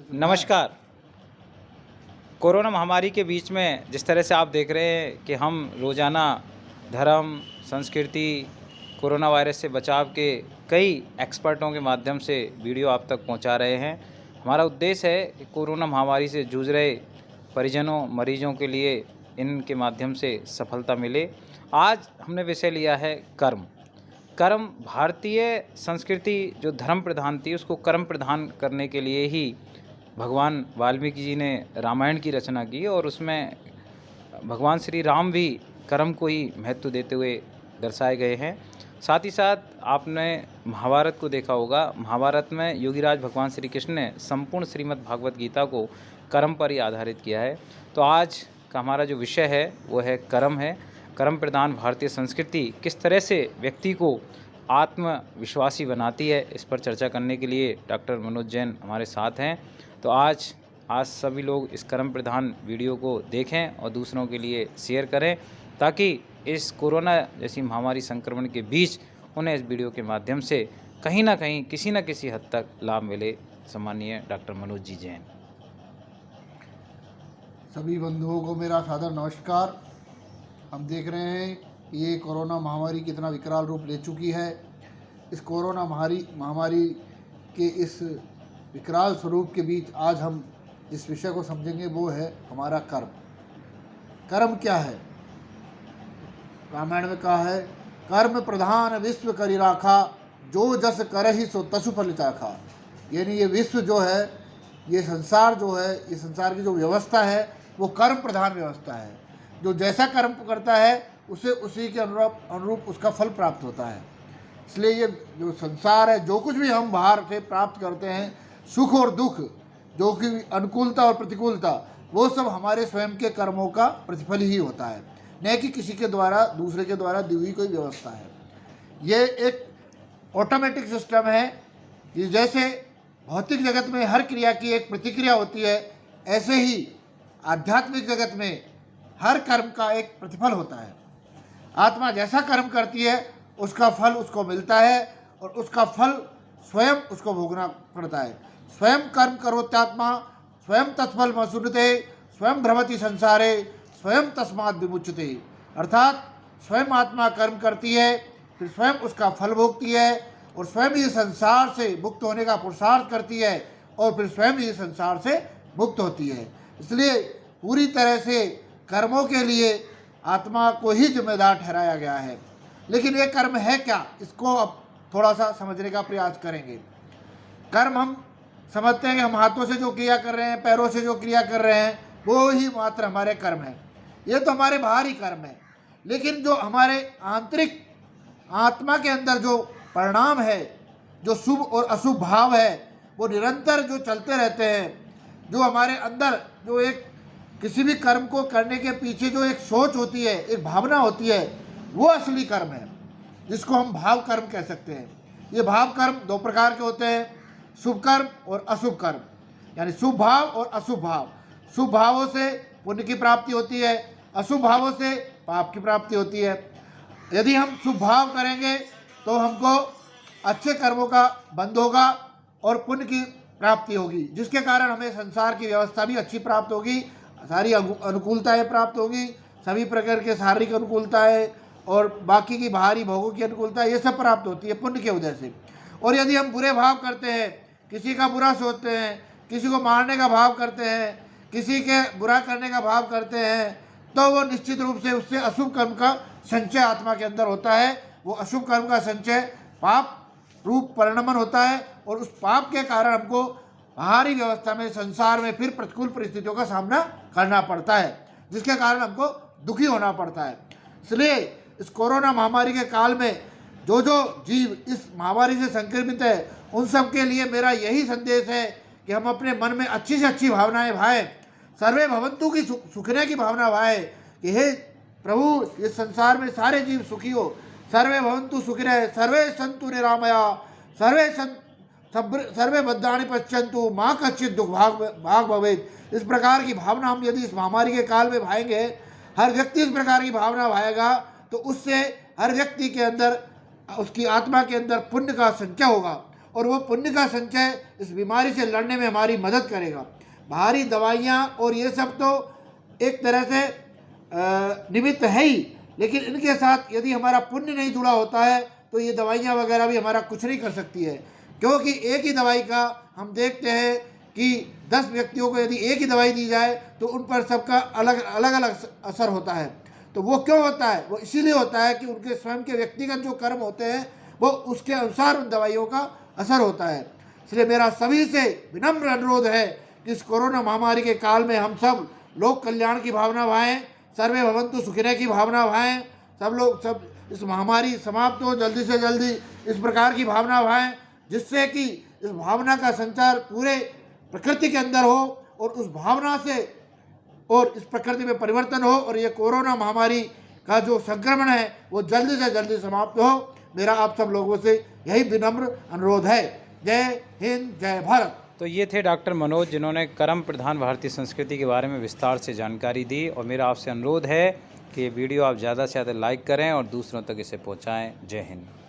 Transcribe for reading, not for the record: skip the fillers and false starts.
नमस्कार। कोरोना महामारी के बीच में जिस तरह से आप देख रहे हैं कि हम रोज़ाना धर्म, संस्कृति, कोरोना वायरस से बचाव के कई एक्सपर्टों के माध्यम से वीडियो आप तक पहुंचा रहे हैं। हमारा उद्देश्य है कि कोरोना महामारी से जूझ रहे परिजनों, मरीजों के लिए इनके माध्यम से सफलता मिले। आज हमने विषय लिया है कर्म। कर्म भारतीय संस्कृति जो धर्म प्रधान थी उसको कर्म प्रधान करने के लिए ही भगवान वाल्मीकि जी ने रामायण की रचना की और उसमें भगवान श्री राम भी कर्म को ही महत्व देते हुए दर्शाए गए हैं। साथ ही साथ आपने महाभारत को देखा होगा। महाभारत में योगीराज भगवान श्री कृष्ण ने संपूर्ण श्रीमद् भागवत गीता को कर्म पर ही आधारित किया है। तो आज का हमारा जो विषय है वो है कर्म है। कर्म प्रधान भारतीय संस्कृति किस तरह से व्यक्ति को आत्मविश्वासी बनाती है, इस पर चर्चा करने के लिए डॉक्टर मनोज जैन हमारे साथ हैं। तो आज सभी लोग इस कर्म प्रधान वीडियो को देखें और दूसरों के लिए शेयर करें ताकि इस कोरोना जैसी महामारी संक्रमण के बीच उन्हें इस वीडियो के माध्यम से कहीं ना कहीं किसी न किसी हद तक लाभ मिले। सम्मानीय डॉक्टर मनोज जी जैन। सभी बंधुओं को मेरा सादर नमस्कार। हम देख रहे हैं कि ये कोरोना महामारी कितना विकराल रूप ले चुकी है। इस कोरोना महामारी के इस विकराल स्वरूप के बीच आज हम जिस विषय को समझेंगे वो है हमारा कर्म। कर्म क्या है? रामायण में कहा है, कर्म प्रधान विश्व करि राखा, जो जस करहि सो तसु फल चाखा। यानी ये विश्व जो है, ये संसार जो है, ये संसार की जो व्यवस्था है वो कर्म प्रधान व्यवस्था है। जो जैसा कर्म करता है उसे उसी के अनुरूप उसका फल प्राप्त होता है। इसलिए ये जो संसार है, जो कुछ भी हम बाहर से प्राप्त करते हैं, सुख और दुख, जो कि अनुकूलता और प्रतिकूलता, वो सब हमारे स्वयं के कर्मों का प्रतिफल ही होता है, न कि किसी के द्वारा, दूसरे के द्वारा दी हुई कोई व्यवस्था है। ये एक ऑटोमेटिक सिस्टम है कि जैसे भौतिक जगत में हर क्रिया की एक प्रतिक्रिया होती है, ऐसे ही आध्यात्मिक जगत में हर कर्म का एक प्रतिफल होता है। आत्मा जैसा कर्म करती है उसका फल उसको मिलता है और उसका फल स्वयं उसको भोगना पड़ता है। स्वयं कर्म करोत्यात्मा स्वयं तत्फल मसुनते, स्वयं भ्रमति संसारे स्वयं तस्मात् विमुच्यते। अर्थात स्वयं आत्मा कर्म करती है, फिर स्वयं उसका फल भोगती है और स्वयं ही संसार से मुक्त होने का पुरुषार्थ करती है और फिर स्वयं ही संसार से मुक्त होती है। इसलिए पूरी तरह से कर्मों के लिए आत्मा को ही जिम्मेदार ठहराया गया है। लेकिन ये कर्म है क्या, इसको अब थोड़ा सा समझने का प्रयास करेंगे। कर्म हम समझते हैं कि हम हाथों से जो क्रिया कर रहे हैं, पैरों से जो क्रिया कर रहे हैं, वो ही मात्र हमारे कर्म है। ये तो हमारे बाहरी कर्म है। लेकिन जो हमारे आंतरिक आत्मा के अंदर जो परिणाम है, जो शुभ और अशुभ भाव है, वो निरंतर जो चलते रहते हैं, जो हमारे अंदर जो एक किसी भी कर्म को करने के पीछे जो एक सोच होती है, एक भावना होती है, वो असली कर्म है, जिसको हम भाव कर्म कह सकते हैं। ये भाव कर्म दो प्रकार के होते हैं, शुभ कर्म और अशुभ कर्म। यानी शुभ भाव और अशुभ भाव। शुभ भावों से पुण्य की प्राप्ति होती है, अशुभ भावों से पाप की प्राप्ति होती है। यदि हम शुभ भाव करेंगे तो हमको अच्छे कर्मों का बंध होगा और पुण्य की प्राप्ति होगी, जिसके कारण हमें संसार की व्यवस्था भी अच्छी प्राप्त होगी, सारी अनुकूलताएँ प्राप्त होगी, सभी प्रकार के शारीरिक अनुकूलताएँ और बाकी की बाहरी भोगों की अनुकूलता, ये सब प्राप्त होती है पुण्य के वजह से। और यदि हम बुरे भाव करते हैं, किसी का बुरा सोचते हैं, किसी को मारने का भाव करते हैं, किसी के बुरा करने का भाव करते हैं, तो वो निश्चित रूप से उससे अशुभ कर्म का संचय आत्मा के अंदर होता है। वो अशुभ कर्म का संचय पाप रूप परिणमन होता है और उस पाप के कारण हमको बाहरी व्यवस्था में, संसार में फिर प्रतिकूल परिस्थितियों का सामना करना पड़ता है, जिसके कारण हमको दुखी होना पड़ता है। इसलिए इस कोरोना महामारी के काल में जो जीव इस महामारी से संक्रमित है, उन सब के लिए मेरा यही संदेश है कि हम अपने मन में अच्छी से अच्छी भावनाएं भाएं, सर्वे भवन्तु की सुखने की भावना भाएं कि हे प्रभु, इस संसार में सारे जीव सुखी हो, सर्वे भवन्तु सुखिनः सर्वे सन्तु निरामया सर्वे भद्राणि पश्यन्तु माँ कश्चित् दुख भाग भवेत्। इस प्रकार की भावना हम यदि इस महामारी के काल में भाएंगे, हर व्यक्ति इस प्रकार की भावना भाएगा, तो उससे हर व्यक्ति के अंदर, उसकी आत्मा के अंदर पुण्य का संचय होगा और वो पुण्य का संचय इस बीमारी से लड़ने में हमारी मदद करेगा। बाहरी दवाइयाँ और ये सब तो एक तरह से निमित्त है ही, लेकिन इनके साथ यदि हमारा पुण्य नहीं जुड़ा होता है तो ये दवाइयाँ वगैरह भी हमारा कुछ नहीं कर सकती है। क्योंकि एक ही दवाई का हम देखते हैं कि 10 व्यक्तियों को यदि एक ही दवाई दी जाए तो उन पर सबका अलग अलग असर होता है। तो वो क्यों होता है? वो इसीलिए होता है कि उनके स्वयं के व्यक्तिगत जो कर्म होते हैं वो उसके अनुसार उन दवाइयों का असर होता है। इसलिए मेरा सभी से विनम्र अनुरोध है कि इस कोरोना महामारी के काल में हम सब लोक कल्याण की भावना भाएं, सर्वे भवन्तु सुखिनः की भावना भाएं, सब इस महामारी समाप्त हो जल्दी से जल्दी, इस प्रकार की भावना भाएं, जिससे कि इस भावना का संचार पूरे प्रकृति के अंदर हो और उस भावना से और इस प्रकृति में परिवर्तन हो और ये कोरोना महामारी का जो संक्रमण है वो जल्दी से जल्दी समाप्त हो। मेरा आप सब लोगों से यही विनम्र अनुरोध है। जय हिंद, जय भारत। तो ये थे डॉक्टर मनोज, जिन्होंने कर्म प्रधान भारतीय संस्कृति के बारे में विस्तार से जानकारी दी। और मेरा आपसे अनुरोध है कि ये वीडियो आप ज़्यादा से ज़्यादा लाइक करें और दूसरों तक इसे पहुँचाएँ। जय हिंद।